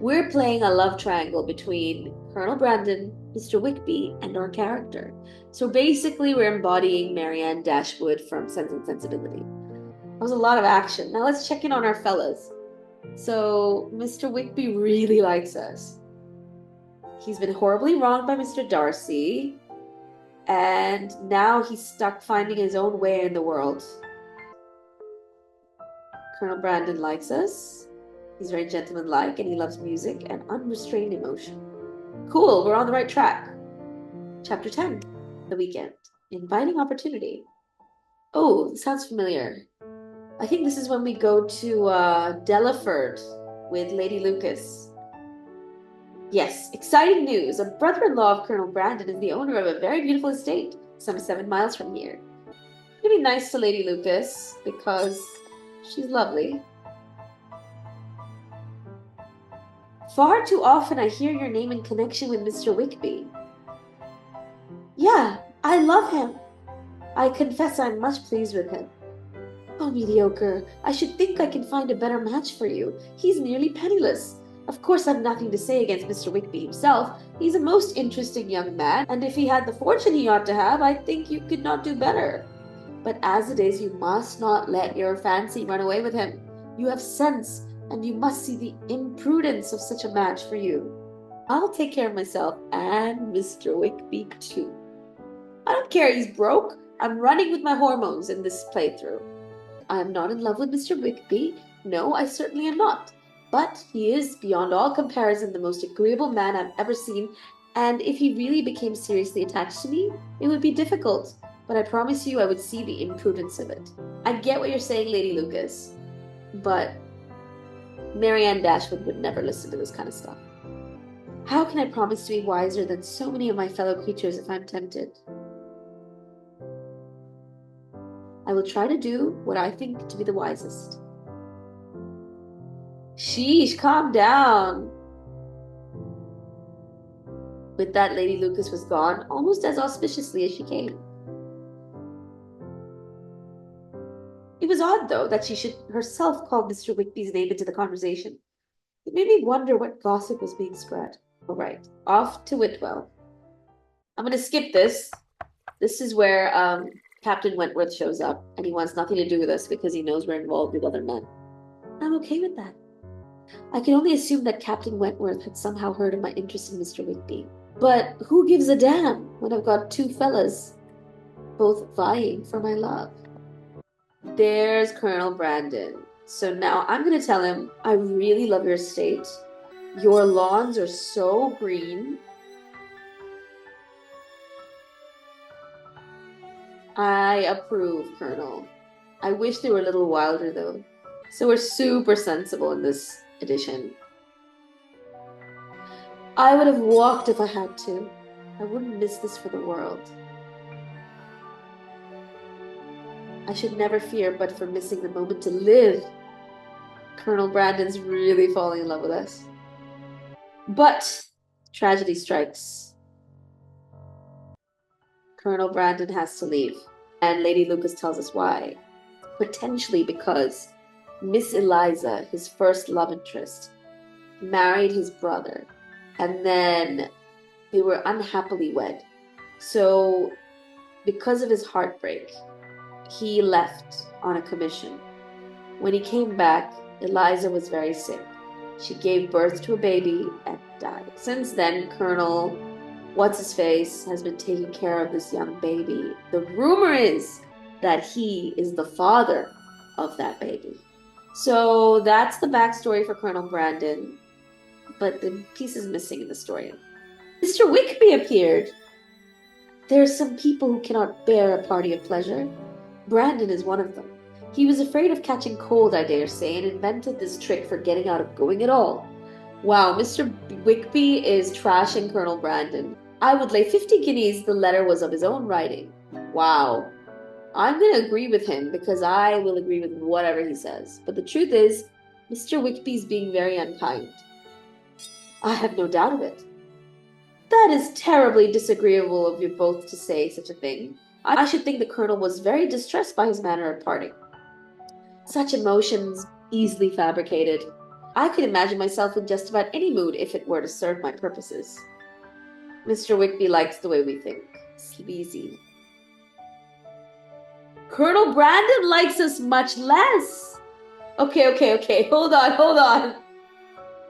We're playing a love triangle between Colonel Brandon, Mr. Wickeby, and our character. So basically, we're embodying Marianne Dashwood from Sense and Sensibility. That was a lot of action. Now let's check in on our fellas. So, Mr. Wickeby really likes us. He's been horribly wronged by Mr. Darcy, and now he's stuck finding his own way in the world. Colonel Brandon likes us. He's very gentlemanlike and he loves music and unrestrained emotion. Cool, we're on the right track. Chapter 10, The Weekend. Inviting Opportunity. Oh, this sounds familiar. I think this is when we go to Delaford with Lady Lucas. Yes, exciting news. A brother-in-law of Colonel Brandon is the owner of a very beautiful estate, some 7 miles from here. It'd be nice to Lady Lucas because she's lovely. Far too often I hear your name in connection with Mr. Wickeby. Yeah, I love him. I confess I'm much pleased with him. Oh, mediocre. I should think I can find a better match for you. He's nearly penniless. Of course, I've nothing to say against Mr. Wickeby himself. He's a most interesting young man, and if he had the fortune he ought to have, I think you could not do better. But as it is, you must not let your fancy run away with him. You have sense, and you must see the imprudence of such a match for you. I'll take care of myself and Mr. Wickeby too. I don't care he's broke. I'm running with my hormones in this playthrough. I am not in love with Mr. Wickeby. No, I certainly am not. But he is, beyond all comparison, the most agreeable man I've ever seen, and if he really became seriously attached to me, it would be difficult. But I promise you I would see the imprudence of it. I get what you're saying, Lady Lucas, but Marianne Dashwood would never listen to this kind of stuff. How can I promise to be wiser than so many of my fellow creatures if I'm tempted? I will try to do what I think to be the wisest. Sheesh, calm down. With that, Lady Lucas was gone, almost as auspiciously as she came. It was odd, though, that she should herself call Mr. Wickeby's name into the conversation. It made me wonder what gossip was being spread. All right, off to Whitwell. I'm going to skip this. This is where Captain Wentworth shows up, and he wants nothing to do with us because he knows we're involved with other men. I'm okay with that. I can only assume that Captain Wentworth had somehow heard of my interest in Mr. Wickeby. But who gives a damn when I've got two fellas both vying for my love? There's Colonel Brandon. So now I'm going to tell him, I really love your estate. Your lawns are so green. I approve, Colonel. I wish they were a little wilder, though. So we're super sensible in this edition. I would have walked if I had to. I wouldn't miss this for the world. I should never fear but for missing the moment to live. Colonel Brandon's really falling in love with us. But tragedy strikes. Colonel Brandon has to leave. And Lady Lucas tells us why. Potentially because Miss Eliza, his first love interest, married his brother. And then they were unhappily wed. So because of his heartbreak, he left on a commission. When he came back, Eliza was very sick. She gave birth to a baby and died. Since then, Colonel What's-His-Face has been taking care of this young baby. The rumor is that he is the father of that baby. So that's the backstory for Colonel Brandon. But the piece is missing in the story. Mr. Wickeby appeared. There are some people who cannot bear a party of pleasure. Brandon is one of them. He was afraid of catching cold, I dare say, and invented this trick for getting out of going at all. Wow, Mr. Wickeby is trashing Colonel Brandon. I would lay 50 guineas the letter was of his own writing. Wow. I'm going to agree with him because I will agree with whatever he says. But the truth is, Mr. Wickeby is being very unkind. I have no doubt of it. That is terribly disagreeable of you both to say such a thing. I should think the Colonel was very distressed by his manner of parting. Such emotions easily fabricated. I could imagine myself in just about any mood if it were to serve my purposes. Mr. Wickeby likes the way we think. Sleazy. Colonel Brandon likes us much less. Okay. Hold on.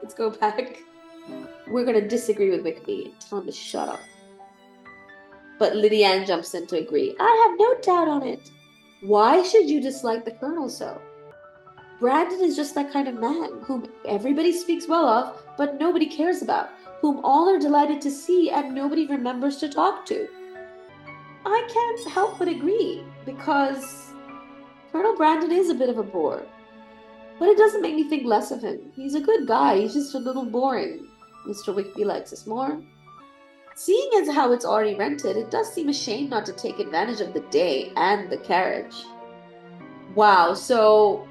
Let's go back. We're going to disagree with Wickeby and tell him to shut up. But Lady Anne jumps in to agree. I have no doubt on it. Why should you dislike the Colonel so? Brandon is just that kind of man, whom everybody speaks well of, but nobody cares about, whom all are delighted to see and nobody remembers to talk to. I can't help but agree, because Colonel Brandon is a bit of a bore. But it doesn't make me think less of him. He's a good guy, he's just a little boring. Mr. Wickeby likes us more. Seeing as how it's already rented, it does seem a shame not to take advantage of the day and the carriage. Wow, so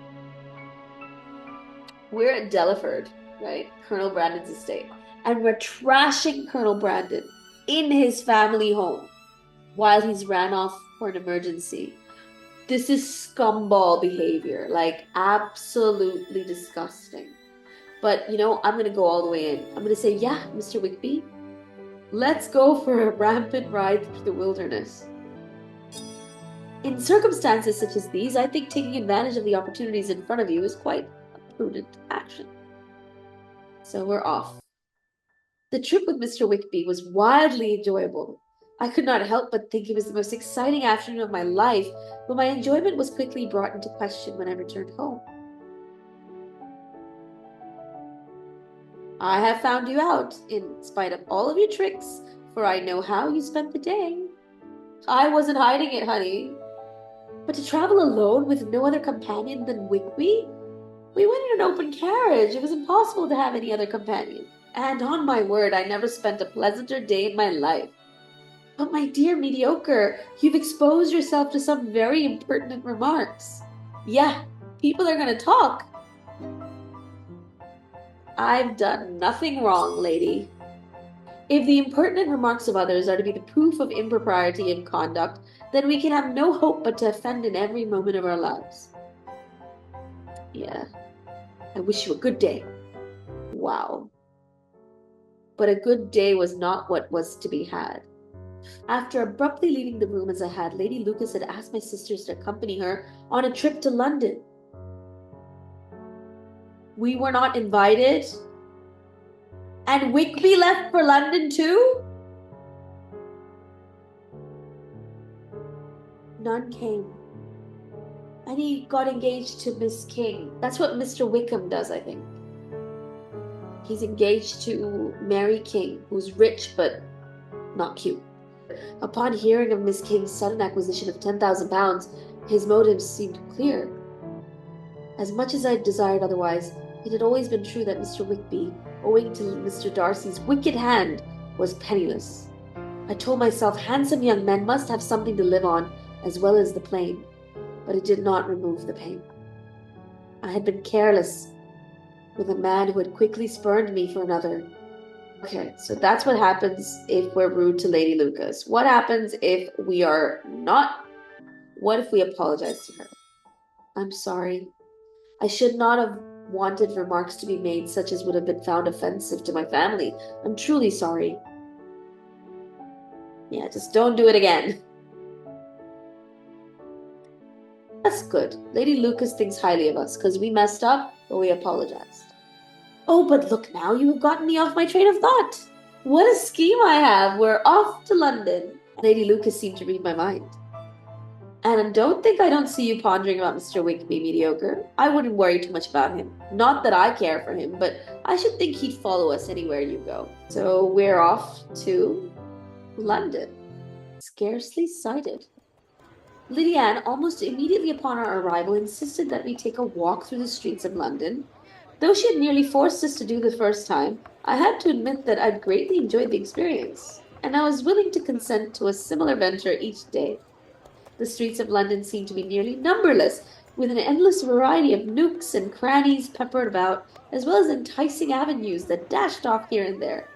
we're at Delaford, right? Colonel Brandon's estate. And we're trashing Colonel Brandon in his family home while he's ran off for an emergency. This is scumball behavior, like absolutely disgusting. But, you know, I'm going to go all the way in. I'm going to say, yeah, Mr. Wickeby, let's go for a rampant ride through the wilderness. In circumstances such as these, I think taking advantage of the opportunities in front of you is quite a prudent action. So we're off. The trip with Mr. Wickeby was wildly enjoyable. I could not help but think it was the most exciting afternoon of my life, but my enjoyment was quickly brought into question when I returned home. I have found you out, in spite of all of your tricks, for I know how you spent the day. I wasn't hiding it, honey. But to travel alone with no other companion than Wickeby? We went in an open carriage. It was impossible to have any other companion. And on my word, I never spent a pleasanter day in my life. But my dear mediocre, you've exposed yourself to some very impertinent remarks. Yeah, people are going to talk. I've done nothing wrong, lady. If the impertinent remarks of others are to be the proof of impropriety in conduct, then we can have no hope but to offend in every moment of our lives. Yeah, I wish you a good day. Wow. But a good day was not what was to be had. After abruptly leaving the room as I had, Lady Lucas had asked my sisters to accompany her on a trip to London. We were not invited. And Wickeby left for London too? None came. And he got engaged to Miss King. That's what Mr. Wickham does, I think. He's engaged to Mary King, who's rich but not cute. Upon hearing of Miss King's sudden acquisition of £10,000, his motives seemed clear. As much as I desired otherwise, it had always been true that Mr. Wickeby, owing to Mr. Darcy's wicked hand, was penniless. I told myself handsome young men must have something to live on, as well as the plain, but it did not remove the pain. I had been careless with a man who had quickly spurned me for another. Okay, so that's what happens if we're rude to Lady Lucas. What happens if we are not? What if we apologize to her? I'm sorry. I should not have wanted remarks to be made such as would have been found offensive to my family. I'm truly sorry. Yeah, just don't do it again. That's good. Lady Lucas thinks highly of us because we messed up, but we apologized. Oh, but look now, you have gotten me off my train of thought. What a scheme I have. We're off to London. Lady Lucas seemed to read my mind. And don't think I don't see you pondering about Mr. Wickeby, mediocre. I wouldn't worry too much about him. Not that I care for him, but I should think he'd follow us anywhere you go. So we're off to London. Scarcely sighted. Lady Anne, almost immediately upon our arrival, insisted that we take a walk through the streets of London. Though she had nearly forced us to do the first time, I had to admit that I'd greatly enjoyed the experience, and I was willing to consent to a similar venture each day. The streets of London seemed to be nearly numberless, with an endless variety of nooks and crannies peppered about, as well as enticing avenues that dashed off here and there.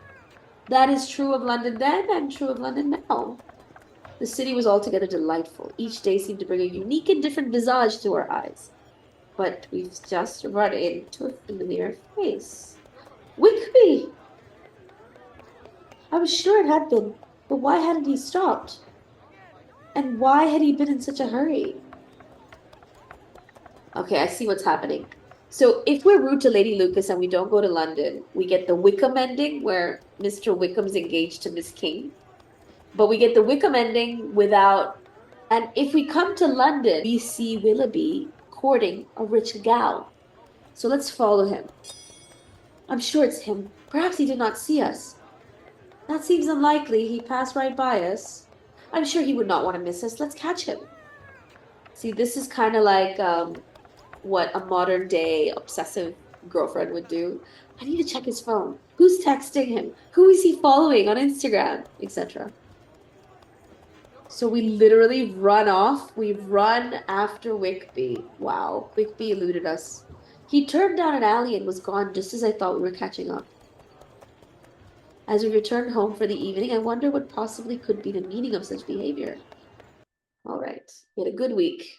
That is true of London then, and true of London now. The city was altogether delightful. Each day seemed to bring a unique and different visage to our eyes. But we've just run into a familiar face. Wickeby! I was sure it had been, but why hadn't he stopped? And why had he been in such a hurry? Okay, I see what's happening. So if we're rude to Lady Lucas and we don't go to London, we get the Wickham ending where Mr. Wickham's engaged to Miss King. But we get the Wickham ending without. And if we come to London, we see Willoughby courting a rich gal. So let's follow him. I'm sure it's him. Perhaps he did not see us. That seems unlikely. He passed right by us. I'm sure he would not want to miss us. Let's catch him. See, this is kind of like what a modern day obsessive girlfriend would do. I need to check his phone. Who's texting him? Who is he following on Instagram, etc. So we literally run off. We run after Wickeby. Wow, Wickeby eluded us. He turned down an alley and was gone just as I thought we were catching up. As we returned home for the evening, I wonder what possibly could be the meaning of such behavior. All right, we had a good week.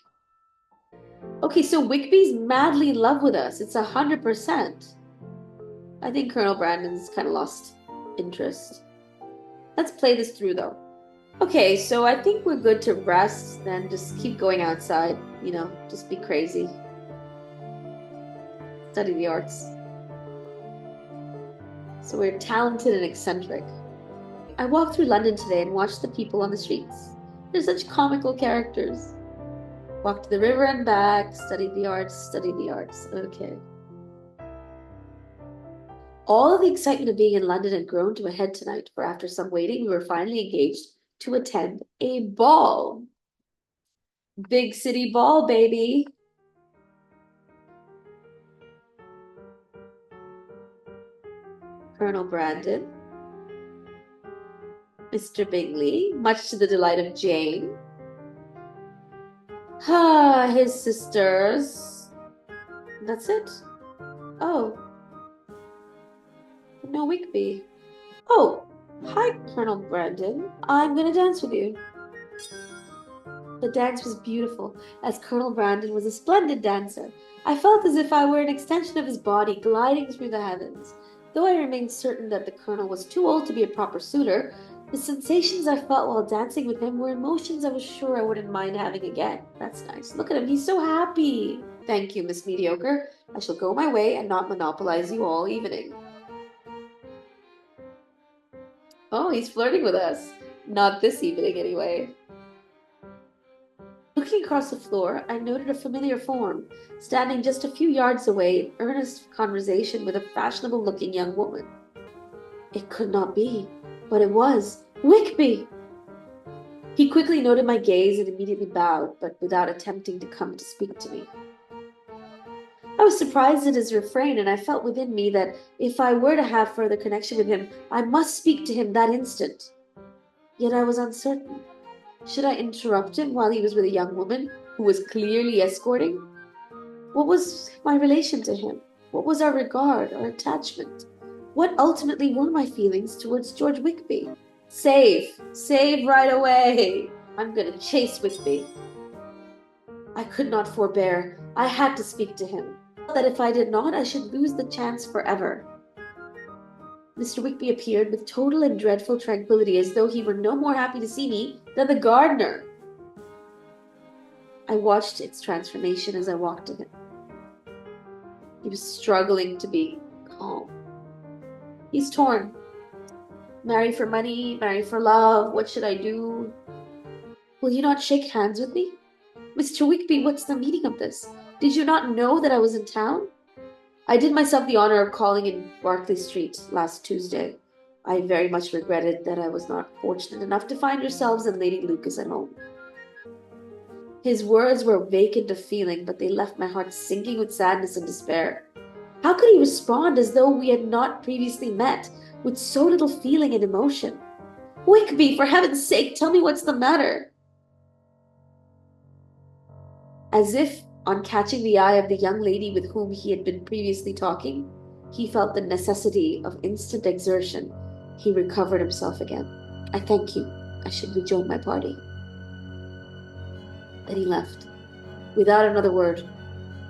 Okay, so Wickeby's madly in love with us. It's 100%. I think Colonel Brandon's kind of lost interest. Let's play this through, though. Okay, so I think we're good to rest, then just keep going outside, you know, just be crazy. Study the arts. So we're talented and eccentric. I walked through London today and watched the people on the streets. They're such comical characters. Walked to the river and back, studied the arts. Okay. All of the excitement of being in London had grown to a head tonight, for after some waiting, we were finally engaged to attend a ball. Big city ball, baby. Colonel Brandon, Mr. Bingley, much to the delight of Jane. His sisters. That's it. Oh. No Wickeby. Oh, hi, Colonel Brandon. I'm gonna dance with you. The dance was beautiful, as Colonel Brandon was a splendid dancer. I felt as if I were an extension of his body gliding through the heavens. Though I remained certain that the Colonel was too old to be a proper suitor, the sensations I felt while dancing with him were emotions I was sure I wouldn't mind having again. That's nice. Look at him. He's so happy. Thank you, Miss Mediocre. I shall go my way and not monopolize you all evening. Oh, he's flirting with us. Not this evening, anyway. Looking across the floor, I noted a familiar form, standing just a few yards away in earnest conversation with a fashionable-looking young woman. It could not be, but it was Wickeby! He quickly noted my gaze and immediately bowed, but without attempting to come to speak to me. I was surprised at his refrain, and I felt within me that if I were to have further connection with him, I must speak to him that instant. Yet I was uncertain. Should I interrupt him while he was with a young woman who was clearly escorting? What was my relation to him? What was our regard, our attachment? What ultimately were my feelings towards George Wickeby? Save right away. I'm gonna chase Wickeby. I could not forbear. I had to speak to him. That if I did not, I should lose the chance forever. Mr. Wickeby appeared with total and dreadful tranquillity, as though he were no more happy to see me than the gardener. I watched its transformation as I walked to him. He was struggling to be calm. He's torn. Marry for money, marry for love, what should I do? Will you not shake hands with me? Mr. Wickeby, what's the meaning of this? Did you not know that I was in town? I did myself the honor of calling in Berkeley Street last Tuesday. I very much regretted that I was not fortunate enough to find yourselves and Lady Lucas at home. His words were vacant of feeling, but they left my heart sinking with sadness and despair. How could he respond as though we had not previously met, with so little feeling and emotion? Wickeby, for heaven's sake, tell me what's the matter. As if, on catching the eye of the young lady with whom he had been previously talking, he felt the necessity of instant exertion. He recovered himself again. I thank you. I should rejoin my party. Then he left, without another word.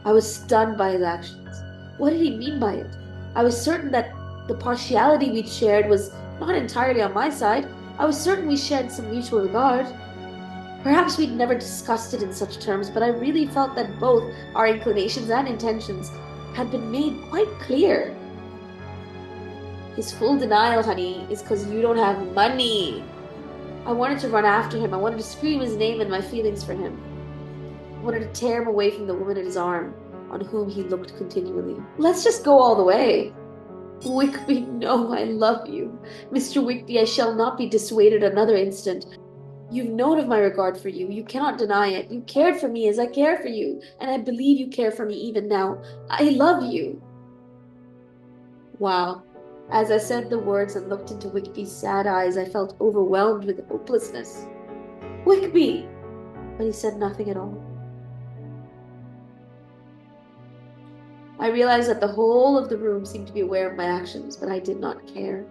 I was stunned by his actions. What did he mean by it? I was certain that the partiality we'd shared was not entirely on my side. I was certain we shared some mutual regard. Perhaps we'd never discussed it in such terms, but I really felt that both our inclinations and intentions had been made quite clear. His full denial, honey, is because you don't have money. I wanted to run after him. I wanted to scream his name and my feelings for him. I wanted to tear him away from the woman at his arm, on whom he looked continually. Let's just go all the way. Wickeby, no, I love you. Mr. Wickeby, I shall not be dissuaded another instant. You've known of my regard for you. You cannot deny it. You cared for me as I care for you, and I believe you care for me even now. I love you. Wow. As I said the words and looked into Wickeby's sad eyes, I felt overwhelmed with hopelessness. Wickeby! But he said nothing at all. I realized that the whole of the room seemed to be aware of my actions, but I did not care.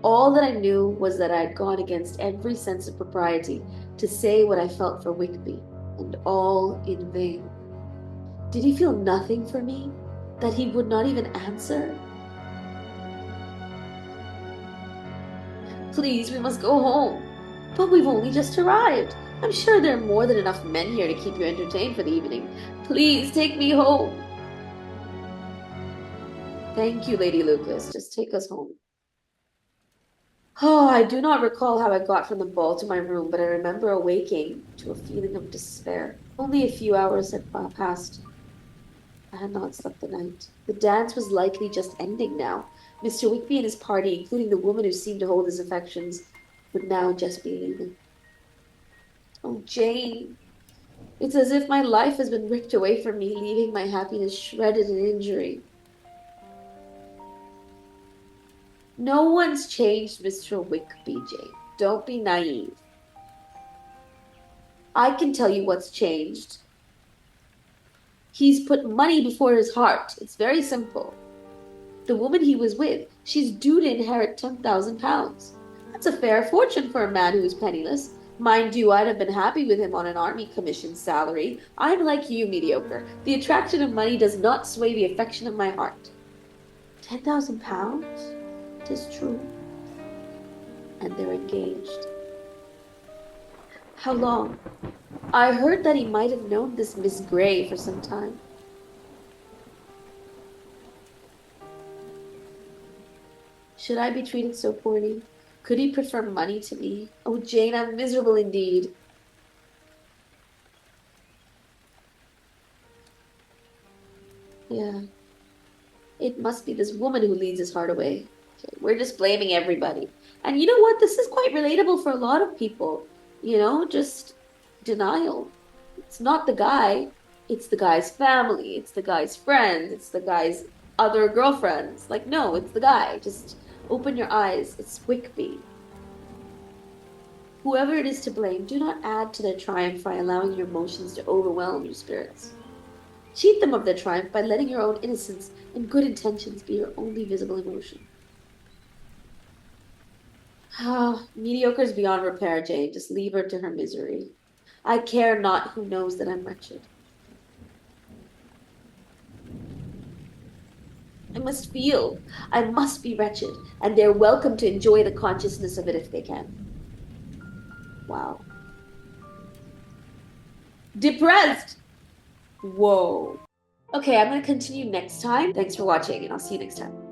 All that I knew was that I had gone against every sense of propriety to say what I felt for Wickeby, and all in vain. Did he feel nothing for me? That he would not even answer? Please, we must go home. But we've only just arrived. I'm sure there are more than enough men here to keep you entertained for the evening. Please take me home. Thank you, Lady Lucas. Just take us home. Oh, I do not recall how I got from the ball to my room, but I remember awaking to a feeling of despair. Only a few hours had passed. I had not slept the night. The dance was likely just ending now. Mr. Wickeby and his party, including the woman who seemed to hold his affections, would now just be leaving. Oh, Jane. It's as if my life has been ripped away from me, leaving my happiness shredded in injury. No one's changed, Mr. Wickeby, Jane. Don't be naive. I can tell you what's changed. He's put money before his heart. It's very simple. The woman he was with, she's due to inherit £10,000. That's a fair fortune for a man who is penniless. Mind you, I'd have been happy with him on an army commission salary. I'm like you, mediocre. The attraction of money does not sway the affection of my heart. £10,000? 'Tis true. And they're engaged. How long? I heard that he might have known this Miss Grey for some time. Should I be treated so poorly? Could he prefer money to me? Oh, Jane, I'm miserable indeed. Yeah. It must be this woman who leads his heart away. Okay, we're just blaming everybody. And you know what? This is quite relatable for a lot of people. You know, just denial. It's not the guy. It's the guy's family. It's the guy's friends. It's the guy's other girlfriends. Like, no, it's the guy. Just open your eyes. It's Wickeby. Whoever it is to blame, do not add to their triumph by allowing your emotions to overwhelm your spirits. Cheat them of their triumph by letting your own innocence and good intentions be your only visible emotion. Ah, mediocre's beyond repair, Jane. Just leave her to her misery. I care not who knows that I'm wretched. I must feel. I must be wretched, and they're welcome to enjoy the consciousness of it if they can. Wow. Depressed! Whoa. Okay, I'm going to continue next time. Thanks for watching, and I'll see you next time.